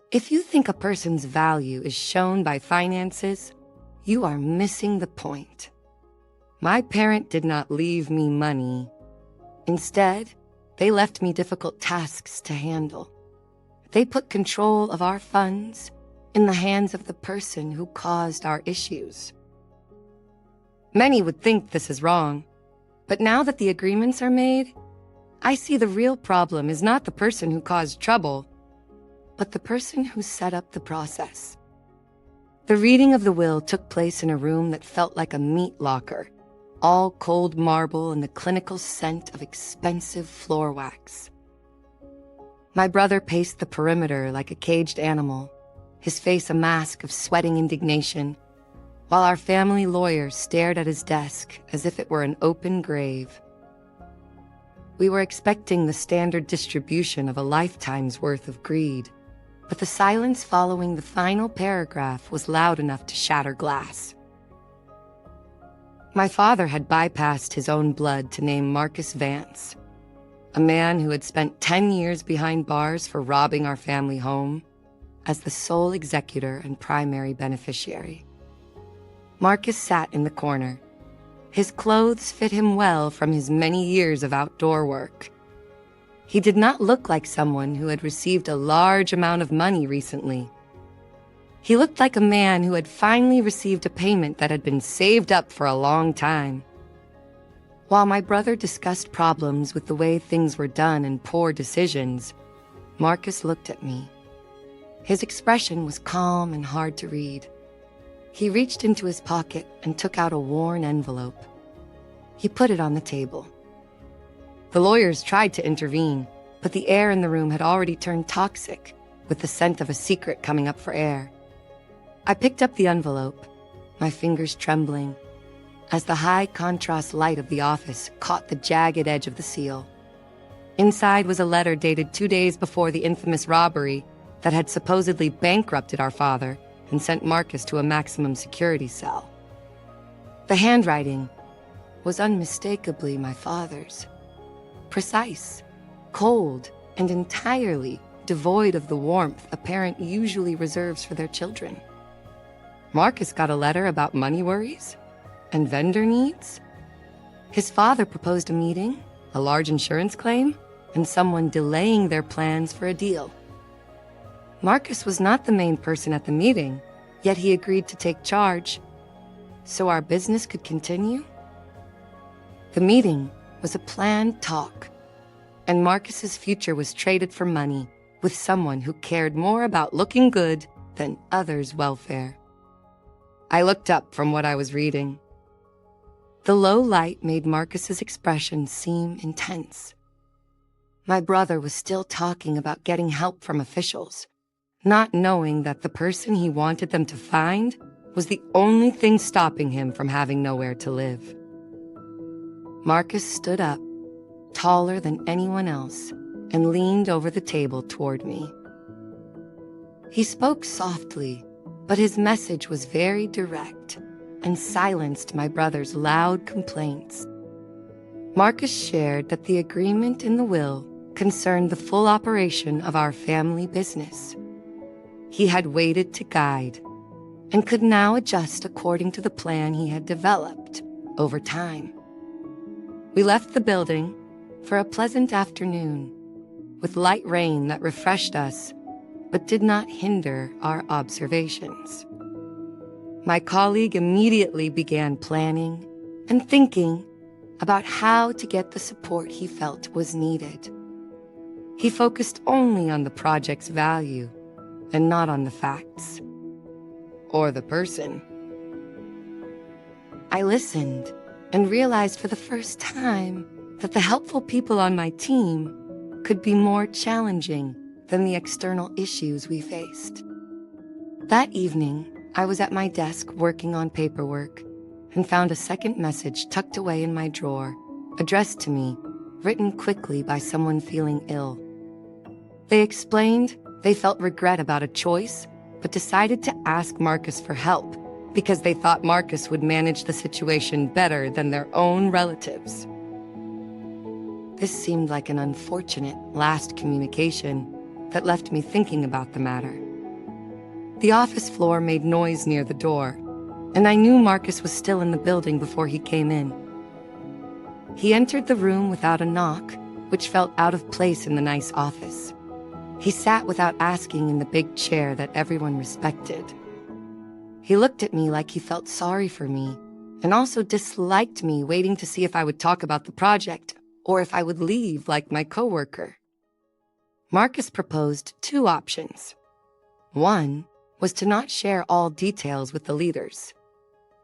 If you think a person's value is shown by finances, you are missing the point. My parent did not leave me money. Instead, they left me difficult tasks to handle. They put control of our funds in the hands of the person who caused our issues. Many would think this is wrong, but now that the agreements are made, I see the real problem is not the person who caused trouble, but the person who set up the process. The reading of the will took place in a room that felt like a meat locker, all cold marble and the clinical scent of expensive floor wax. My brother paced the perimeter like a caged animal, his face a mask of sweating indignation, while our family lawyer stared at his desk as if it were an open grave. We were expecting the standard distribution of a lifetime's worth of greed, but the silence following the final paragraph was loud enough to shatter glass. My father had bypassed his own blood to name Marcus Vance, a man who had spent 10 years behind bars for robbing our family home, as the sole executor and primary beneficiary. Marcus sat in the corner. His clothes fit him well from his many years of outdoor work. He did not look like someone who had received a large amount of money recently. He looked like a man who had finally received a payment that had been saved up for a long time. While my brother discussed problems with the way things were done and poor decisions, Marcus looked at me. His expression was calm and hard to read. He reached into his pocket and took out a worn envelope. He put it on the table. The lawyers tried to intervene, but the air in the room had already turned toxic, with the scent of a secret coming up for air. I picked up the envelope, my fingers trembling, as the high-contrast light of the office caught the jagged edge of the seal. Inside was a letter dated 2 days before the infamous robbery that had supposedly bankrupted our father and sent Marcus to a maximum security cell. The handwriting was unmistakably my father's. Precise, cold, and entirely devoid of the warmth a parent usually reserves for their children. Marcus got a letter about money worries and vendor needs. His father proposed a meeting, a large insurance claim, and someone delaying their plans for a deal. Marcus was not the main person at the meeting, yet he agreed to take charge, so our business could continue. The meeting was a planned talk, and Marcus's future was traded for money with someone who cared more about looking good than others' welfare. I looked up from what I was reading. The low light made Marcus's expression seem intense. My brother was still talking about getting help from officials, not knowing that the person he wanted them to find was the only thing stopping him from having nowhere to live. Marcus stood up, taller than anyone else, and leaned over the table toward me. He spoke softly, but his message was very direct and silenced my brother's loud complaints. Marcus shared that the agreement in the will concerned the full operation of our family business. He had waited to guide and could now adjust according to the plan he had developed over time. We left the building for a pleasant afternoon, with light rain that refreshed us but did not hinder our observations. My colleague immediately began planning and thinking about how to get the support he felt was needed. He focused only on the project's value and not on the facts or the person. I listened and realized for the first time that the helpful people on my team could be more challenging than the external issues we faced. That evening, I was at my desk working on paperwork and found a second message tucked away in my drawer, addressed to me, written quickly by someone feeling ill. They explained they felt regret about a choice, but decided to ask Marcus for help because they thought Marcus would manage the situation better than their own relatives. This seemed like an unfortunate last communication that left me thinking about the matter. The office floor made noise near the door, and I knew Marcus was still in the building before he came in. He entered the room without a knock, which felt out of place in the nice office. He sat without asking in the big chair that everyone respected. He looked at me like he felt sorry for me, and also disliked me, waiting to see if I would talk about the project or if I would leave like my coworker. Marcus proposed two options. One was to not share all details with the leaders.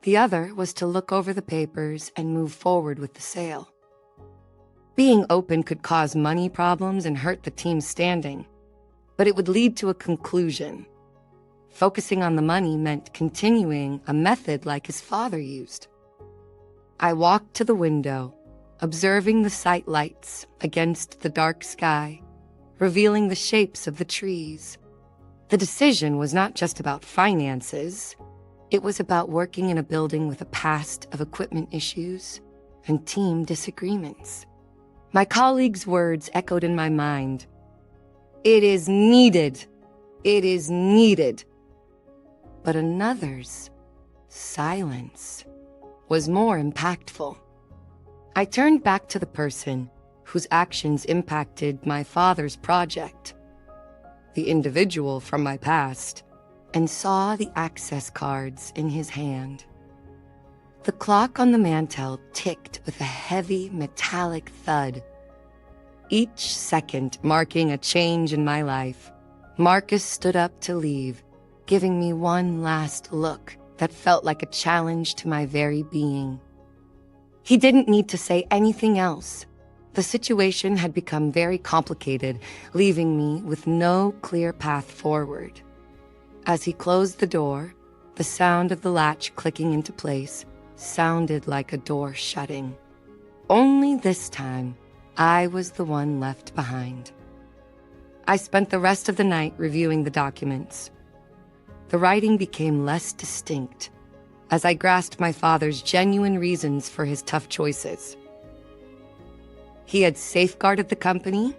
The other was to look over the papers and move forward with the sale. Being open could cause money problems and hurt the team's standing, but it would lead to a conclusion. Focusing on the money meant continuing a method like his father used. I walked to the window, observing the sight lights against the dark sky, revealing the shapes of the trees. The decision was not just about finances. It was about working in a building with a past of equipment issues and team disagreements. My colleagues' words echoed in my mind. It is needed. It is needed. But another's silence was more impactful. I turned back to the person whose actions impacted my father's project, the individual from my past, and saw the access cards in his hand. The clock on the mantel ticked with a heavy metallic thud. Each second marking a change in my life. Marcus stood up to leave, giving me one last look that felt like a challenge to my very being. He didn't need to say anything else. The situation had become very complicated, leaving me with no clear path forward. As he closed the door, the sound of the latch clicking into place sounded like a door shutting. Only this time, I was the one left behind. I spent the rest of the night reviewing the documents. The writing became less distinct as I grasped my father's genuine reasons for his tough choices. He had safeguarded the company,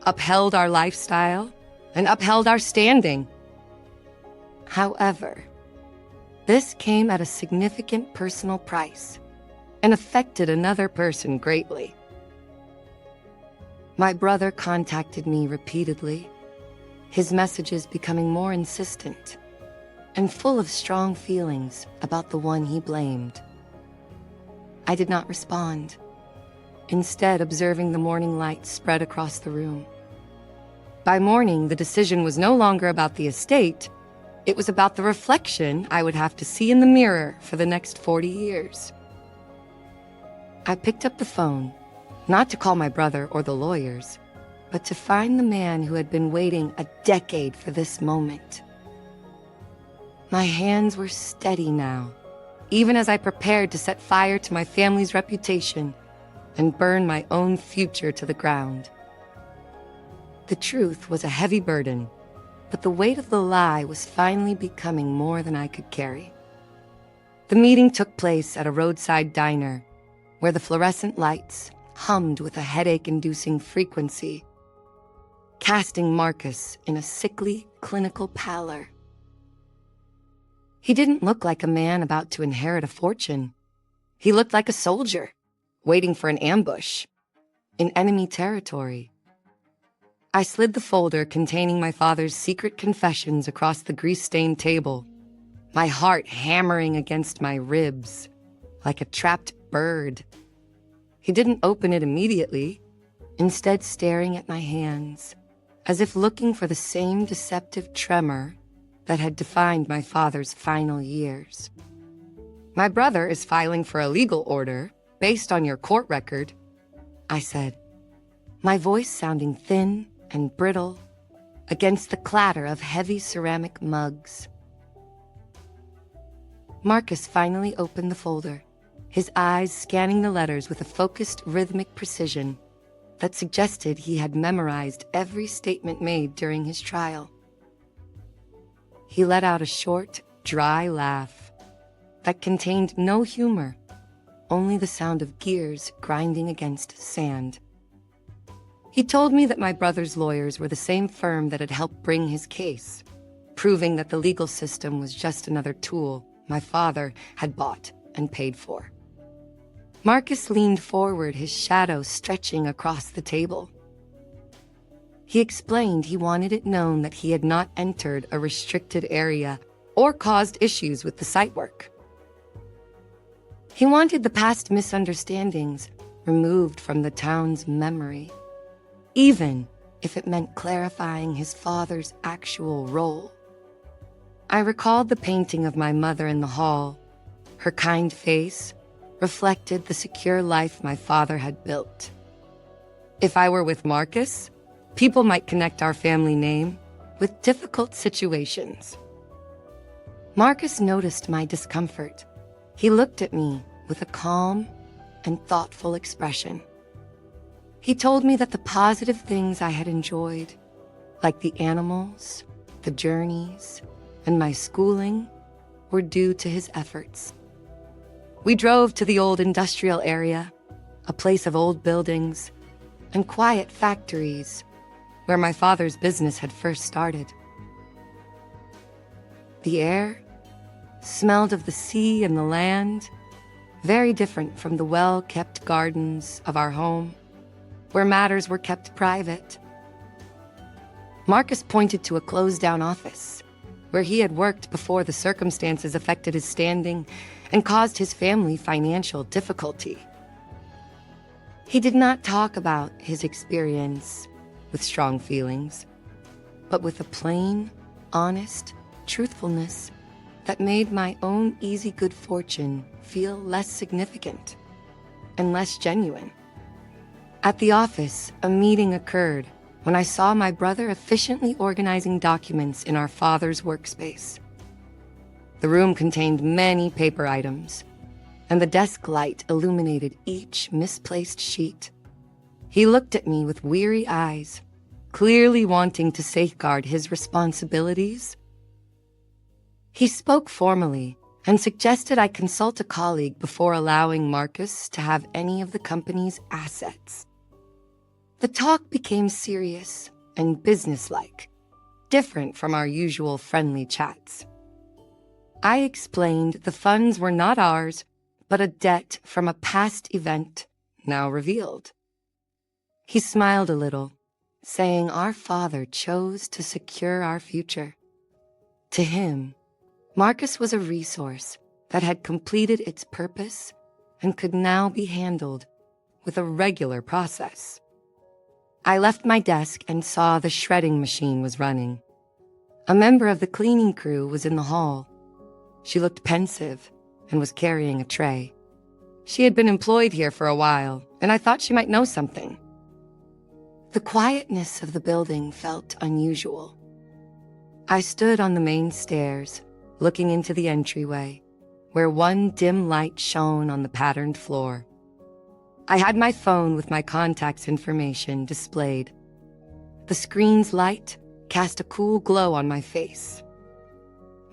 upheld our lifestyle, and upheld our standing. However, this came at a significant personal price and affected another person greatly. My brother contacted me repeatedly, his messages becoming more insistent and full of strong feelings about the one he blamed. I did not respond, instead observing the morning light spread across the room. By morning, the decision was no longer about the estate. It was about the reflection I would have to see in the mirror for the next 40 years. I picked up the phone, not to call my brother or the lawyers, but to find the man who had been waiting a decade for this moment. My hands were steady now, even as I prepared to set fire to my family's reputation and burn my own future to the ground. The truth was a heavy burden, but the weight of the lie was finally becoming more than I could carry. The meeting took place at a roadside diner, where the fluorescent lights hummed with a headache-inducing frequency, casting Marcus in a sickly, clinical pallor. He didn't look like a man about to inherit a fortune. He looked like a soldier, waiting for an ambush, in enemy territory. I slid the folder containing my father's secret confessions across the grease-stained table, my heart hammering against my ribs like a trapped bird. He didn't open it immediately, instead staring at my hands, as if looking for the same deceptive tremor that had defined my father's final years. My brother is filing for a legal order based on your court record, I said, my voice sounding thin and brittle against the clatter of heavy ceramic mugs. Marcus finally opened the folder, his eyes scanning the letters with a focused, rhythmic precision that suggested he had memorized every statement made during his trial. He let out a short, dry laugh that contained no humor, only the sound of gears grinding against sand. He told me that my brother's lawyers were the same firm that had helped bring his case, proving that the legal system was just another tool my father had bought and paid for. Marcus leaned forward, his shadow stretching across the table. He explained he wanted it known that he had not entered a restricted area or caused issues with the site work. He wanted the past misunderstandings removed from the town's memory, even if it meant clarifying his father's actual role. I recalled the painting of my mother in the hall. Her kind face reflected the secure life my father had built. If I were with Marcus, people might connect our family name with difficult situations. Marcus noticed my discomfort. He looked at me with a calm and thoughtful expression. He told me that the positive things I had enjoyed, like the animals, the journeys, and my schooling, were due to his efforts. We drove to the old industrial area, a place of old buildings and quiet factories where my father's business had first started. The air smelled of the sea and the land, very different from the well-kept gardens of our home, where matters were kept private. Marcus pointed to a closed-down office, where he had worked before the circumstances affected his standing and caused his family financial difficulty. He did not talk about his experience with strong feelings, but with a plain, honest truthfulness that made my own easy good fortune feel less significant and less genuine. At the office, a meeting occurred when I saw my brother efficiently organizing documents in our father's workspace. The room contained many paper items, and the desk light illuminated each misplaced sheet. He looked at me with weary eyes, clearly wanting to safeguard his responsibilities. He spoke formally and suggested I consult a colleague before allowing Marcus to have any of the company's assets. The talk became serious and businesslike, different from our usual friendly chats. I explained the funds were not ours, but a debt from a past event now revealed. He smiled a little, saying our father chose to secure our future. To him, Marcus was a resource that had completed its purpose and could now be handled with a regular process. I left my desk and saw the shredding machine was running. A member of the cleaning crew was in the hall. She looked pensive and was carrying a tray. She had been employed here for a while, and I thought she might know something. The quietness of the building felt unusual. I stood on the main stairs, looking into the entryway, where one dim light shone on the patterned floor. I had my phone with my contact's information displayed. The screen's light cast a cool glow on my face.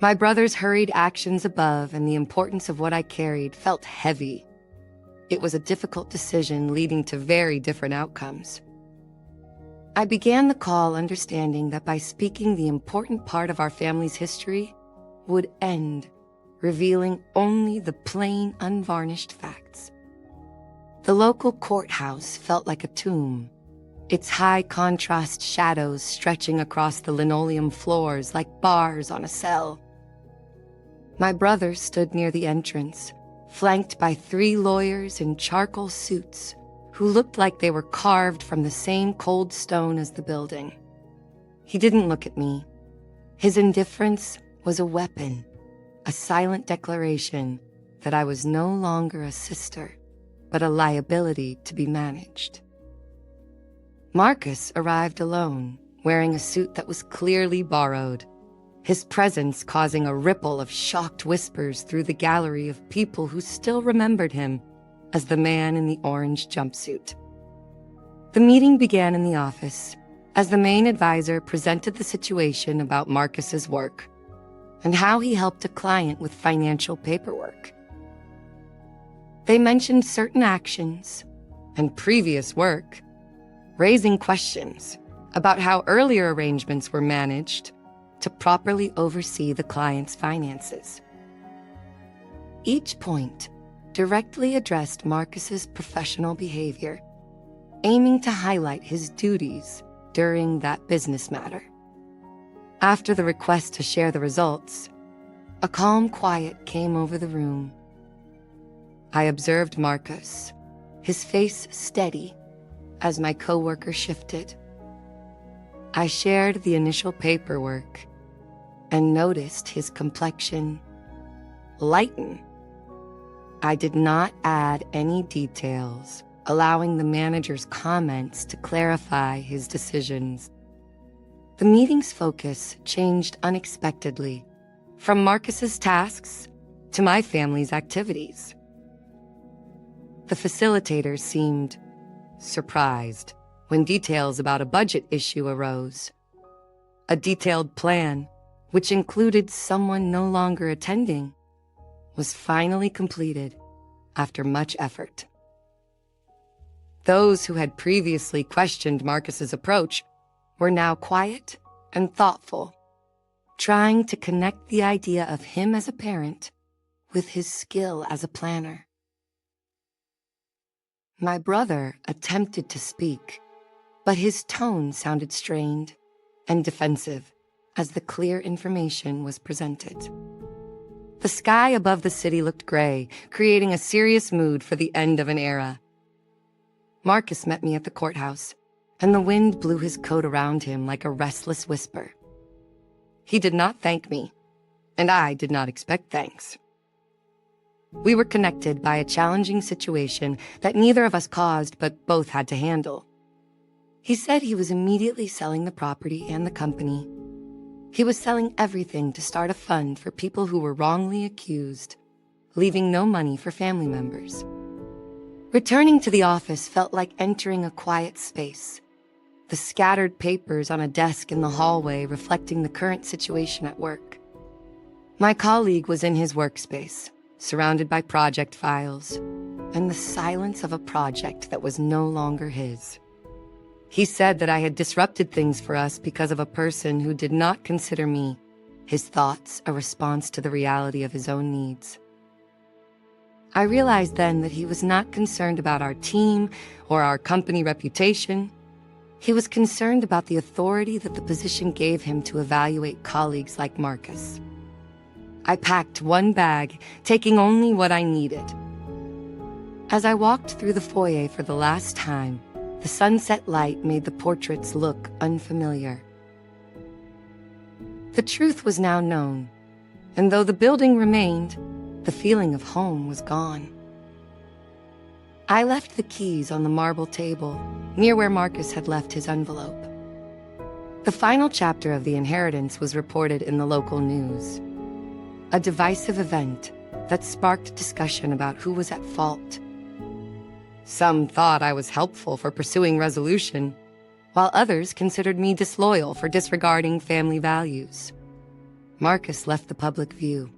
My brother's hurried actions above and the importance of what I carried felt heavy. It was a difficult decision leading to very different outcomes. I began the call understanding that by speaking the important part of our family's history would end, revealing only the plain, unvarnished facts. The local courthouse felt like a tomb, its high contrast shadows stretching across the linoleum floors like bars on a cell. My brother stood near the entrance, flanked by 3 lawyers in charcoal suits who looked like they were carved from the same cold stone as the building. He didn't look at me. His indifference was a weapon, a silent declaration that I was no longer a sister, but a liability to be managed. Marcus arrived alone, wearing a suit that was clearly borrowed, his presence causing a ripple of shocked whispers through the gallery of people who still remembered him as the man in the orange jumpsuit. The meeting began in the office as the main advisor presented the situation about Marcus's work and how he helped a client with financial paperwork. They mentioned certain actions and previous work, raising questions about how earlier arrangements were managed, to properly oversee the client's finances. Each point directly addressed Marcus's professional behavior, aiming to highlight his duties during that business matter. After the request to share the results, a calm quiet came over the room. I observed Marcus, his face steady, as my coworker shifted. I shared the initial paperwork and noticed his complexion lighten. I did not add any details, allowing the manager's comments to clarify his decisions. The meeting's focus changed unexpectedly, from Marcus's tasks to my family's activities. The facilitator seemed surprised when details about a budget issue arose. A detailed plan, which included someone no longer attending, was finally completed after much effort. Those who had previously questioned Marcus's approach were now quiet and thoughtful, trying to connect the idea of him as a parent with his skill as a planner. My brother attempted to speak, but his tone sounded strained and defensive as the clear information was presented. The sky above the city looked gray, creating a serious mood for the end of an era. Marcus met me at the courthouse, and the wind blew his coat around him like a restless whisper. He did not thank me, and I did not expect thanks. We were connected by a challenging situation that neither of us caused but both had to handle. He said he was immediately selling the property and the company. He was selling everything to start a fund for people who were wrongly accused, leaving no money for family members. Returning to the office felt like entering a quiet space, the scattered papers on a desk in the hallway reflecting the current situation at work. My colleague was in his workspace, surrounded by project files, and the silence of a project that was no longer his. He said that I had disrupted things for us because of a person who did not consider me, his thoughts a response to the reality of his own needs. I realized then that he was not concerned about our team or our company reputation. He was concerned about the authority that the position gave him to evaluate colleagues like Marcus. I packed one bag, taking only what I needed. As I walked through the foyer for the last time, the sunset light made the portraits look unfamiliar. The truth was now known, and though the building remained, the feeling of home was gone. I left the keys on the marble table, near where Marcus had left his envelope. The final chapter of the inheritance was reported in the local news, a divisive event that sparked discussion about who was at fault. Some thought I was helpful for pursuing resolution, while others considered me disloyal for disregarding family values. Marcus left the public view,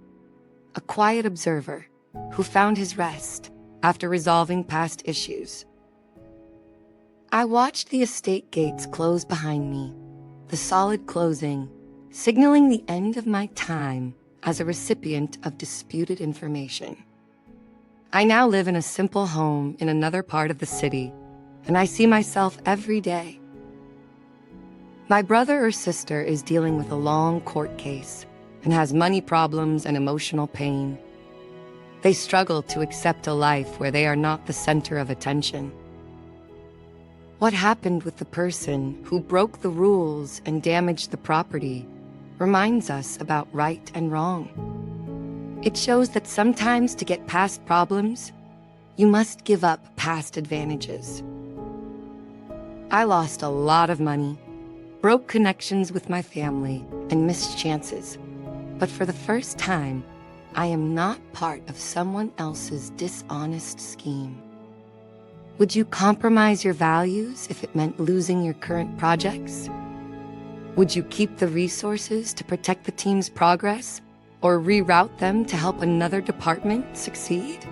a quiet observer who found his rest after resolving past issues. I watched the estate gates close behind me, the solid closing, signaling the end of my time as a recipient of disputed information. I now live in a simple home in another part of the city, and I see myself every day. My brother or sister is dealing with a long court case and has money problems and emotional pain. They struggle to accept a life where they are not the center of attention. What happened with the person who broke the rules and damaged the property reminds us about right and wrong. It shows that sometimes to get past problems, you must give up past advantages. I lost a lot of money, broke connections with my family, and missed chances. But for the first time, I am not part of someone else's dishonest scheme. Would you compromise your values if it meant losing your current projects? Would you keep the resources to protect the team's progress, or reroute them to help another department succeed?